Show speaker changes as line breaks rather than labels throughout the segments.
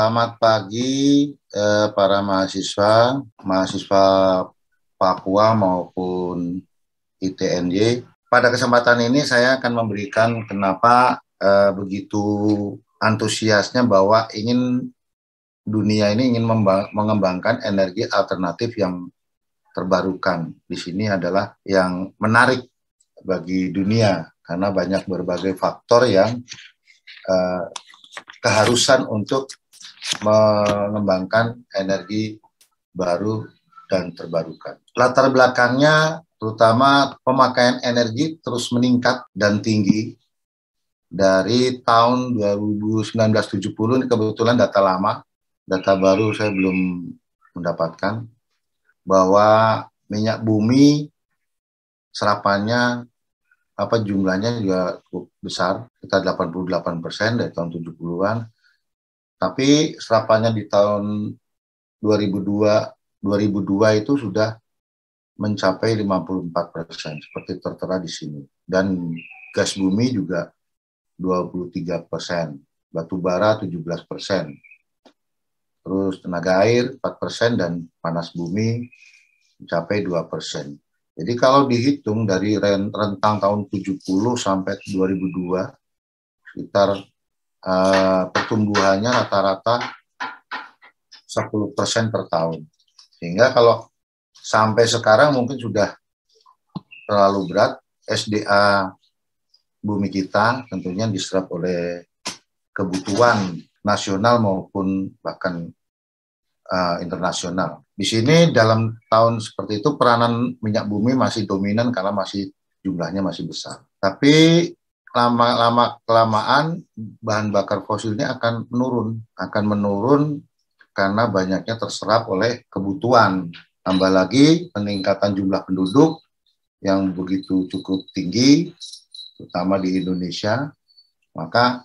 Selamat pagi para mahasiswa Papua maupun ITNY. Pada kesempatan ini saya akan memberikan kenapa begitu antusiasnya bahwa dunia ini ingin mengembangkan energi alternatif yang terbarukan. Di sini adalah yang menarik bagi dunia karena banyak berbagai faktor yang keharusan untuk mengembangkan energi baru dan terbarukan. Latar belakangnya terutama pemakaian energi terus meningkat dan tinggi dari tahun 1970. Ini kebetulan data lama, data baru saya belum mendapatkan, bahwa minyak bumi serapannya jumlahnya juga cukup besar, sekitar 88% dari tahun 70-an. Tapi serapannya di tahun 2002 itu sudah mencapai 54%, seperti tertera di sini. Dan gas bumi juga 23%, batu bara 17%, terus tenaga air 4%, dan panas bumi mencapai 2%. Jadi kalau dihitung dari rentang tahun 70 sampai 2002, sekitar pertumbuhannya rata-rata 10% per tahun. Sehingga kalau sampai sekarang mungkin sudah terlalu berat, SDA bumi kita tentunya diserap oleh kebutuhan nasional maupun bahkan internasional. Di sini dalam tahun seperti itu peranan minyak bumi masih dominan karena jumlahnya masih besar. Tapi lama-kelamaan bahan bakar fosilnya akan menurun karena banyaknya terserap oleh kebutuhan. Tambah lagi peningkatan jumlah penduduk yang begitu cukup tinggi, terutama di Indonesia, maka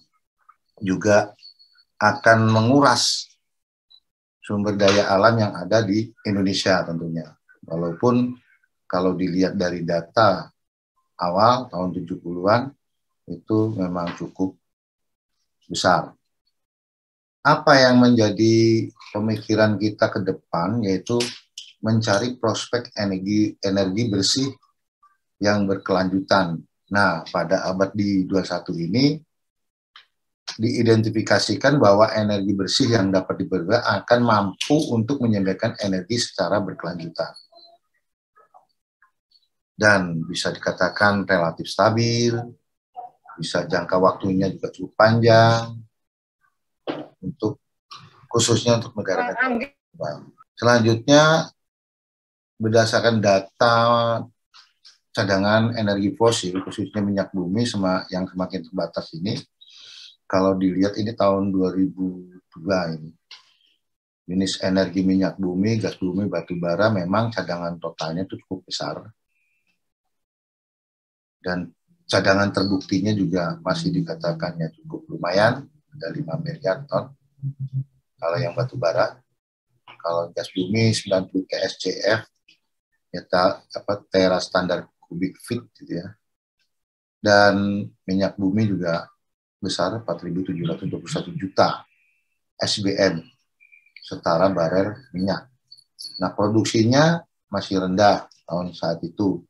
juga akan menguras sumber daya alam yang ada di Indonesia tentunya. Walaupun kalau dilihat dari data awal tahun 70-an, itu memang cukup besar. Apa yang menjadi pemikiran kita ke depan, yaitu mencari prospek energi bersih yang berkelanjutan. Nah, pada abad di 21 ini, diidentifikasikan bahwa energi bersih yang dapat diperoleh akan mampu untuk menyediakan energi secara berkelanjutan. Dan bisa dikatakan relatif stabil, bisa jangka waktunya juga cukup panjang, khususnya untuk negara-negara. Selanjutnya, berdasarkan data cadangan energi fosil, khususnya minyak bumi yang semakin terbatas ini, kalau dilihat ini tahun 2002 ini, jenis energi minyak bumi, gas bumi, batu bara memang cadangan totalnya itu cukup besar. Dan cadangan terbuktinya juga masih dikatakannya cukup lumayan, ada 5 miliar ton. Kalau yang batu bara, kalau gas bumi 90 TSCF, ya tera standar kubik feet gitu ya. Dan minyak bumi juga besar, 4.721 juta SBM, setara barel minyak. Nah, produksinya masih rendah tahun saat itu,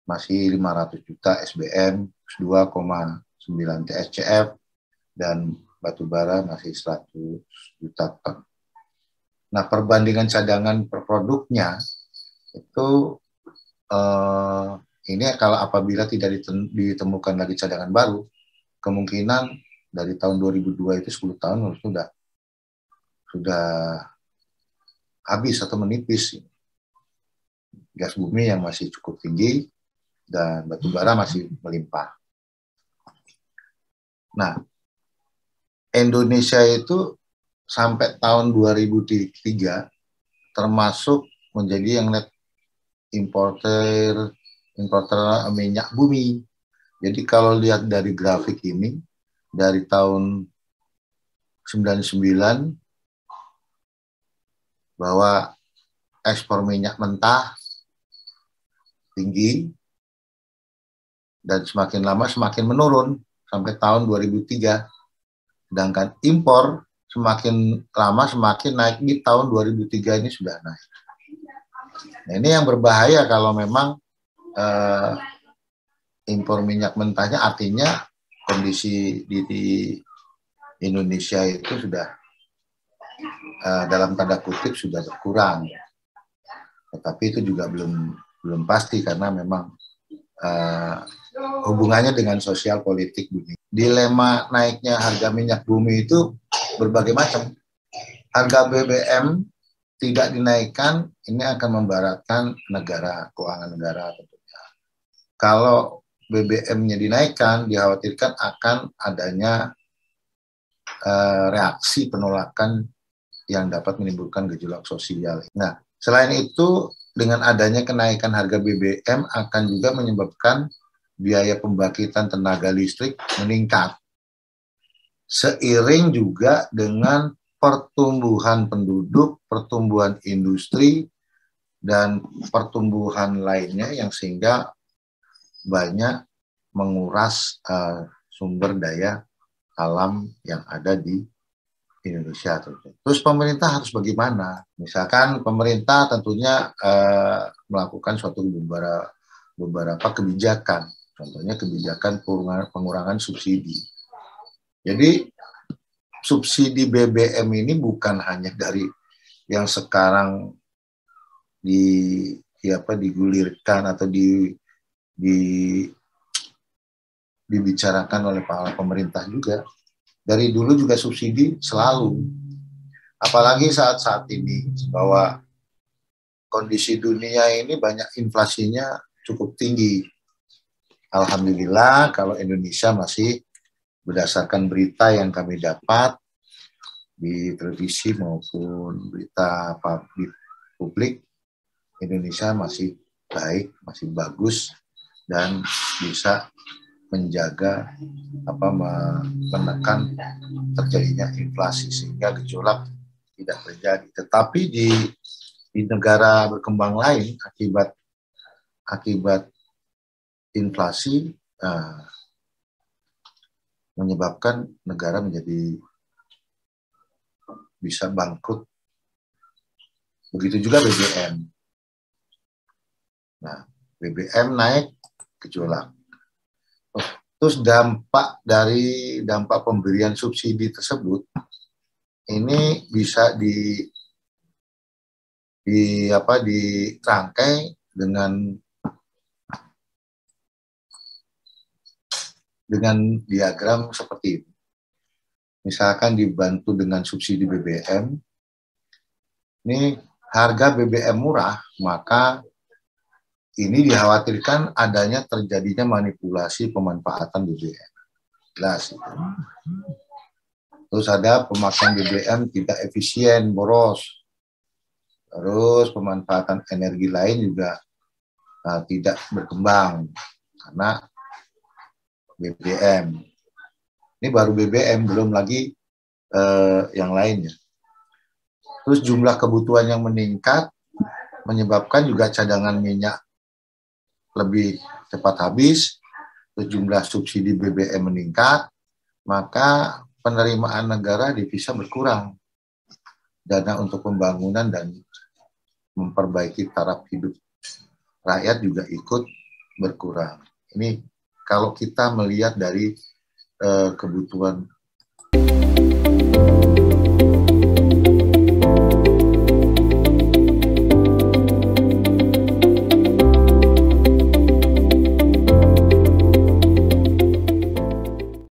masih 500 juta SBM, 2,9 TSCF, dan batu bara masih 100 juta ton. Nah, perbandingan cadangan per produknya itu ini kalau apabila tidak ditemukan lagi cadangan baru, kemungkinan dari tahun 2002 itu 10 tahun sudah habis atau menipis. Gas bumi yang masih cukup tinggi dan batu bara masih melimpah. Nah, Indonesia itu sampai tahun 2003 termasuk menjadi yang net importer minyak bumi. Jadi kalau lihat dari grafik ini, dari tahun 99 bahwa ekspor minyak mentah tinggi dan semakin lama semakin menurun sampai tahun 2003. Sedangkan impor semakin lama semakin naik. Di tahun 2003 ini sudah naik. Nah, ini yang berbahaya kalau memang impor minyak mentahnya, artinya kondisi di Indonesia itu sudah dalam tanda kutip sudah berkurang. Tetapi itu juga belum pasti karena memang hubungannya dengan sosial politik dunia. Dilema naiknya harga minyak bumi itu berbagai macam. Harga BBM tidak dinaikkan, ini akan memberatkan negara, keuangan negara tentunya. Kalau BBM-nya dinaikkan, dikhawatirkan akan adanya reaksi penolakan yang dapat menimbulkan gejolak sosial. Nah, selain itu, dengan adanya kenaikan harga BBM akan juga menyebabkan biaya pembangkitan tenaga listrik meningkat. Seiring juga dengan pertumbuhan penduduk, pertumbuhan industri, dan pertumbuhan lainnya yang sehingga banyak menguras sumber daya alam yang ada di Indonesia. Terus pemerintah harus bagaimana? Misalkan pemerintah tentunya melakukan suatu beberapa kebijakan. Contohnya kebijakan pengurangan subsidi. Jadi subsidi BBM ini bukan hanya dari yang sekarang digulirkan atau dibicarakan oleh para pemerintah juga. Dari dulu juga subsidi selalu. Apalagi saat-saat ini bahwa kondisi dunia ini banyak inflasinya cukup tinggi. Alhamdulillah kalau Indonesia masih berdasarkan berita yang kami dapat di televisi maupun berita di publik, Indonesia masih baik, masih bagus, dan bisa menjaga menekan terjadinya inflasi sehingga gejolak tidak terjadi. Tetapi di negara berkembang lain akibat inflasi menyebabkan negara menjadi bisa bangkrut. Begitu juga BBM. Nah, BBM naik, gejolak. Terus dampak pemberian subsidi tersebut ini bisa dirangkai dengan diagram seperti ini. Misalkan dibantu dengan subsidi BBM, ini harga BBM murah, maka ini dikhawatirkan adanya terjadinya manipulasi pemanfaatan BBM. Jelas. Terus ada pemakaian BBM tidak efisien, boros. Terus pemanfaatan energi lain juga tidak berkembang karena BBM. Ini baru BBM, belum lagi yang lainnya. Terus jumlah kebutuhan yang meningkat menyebabkan juga cadangan minyak lebih cepat habis, terus jumlah subsidi BBM meningkat, maka penerimaan negara divisa berkurang. Dana untuk pembangunan dan memperbaiki taraf hidup rakyat juga ikut berkurang. Ini kalau kita melihat dari kebutuhan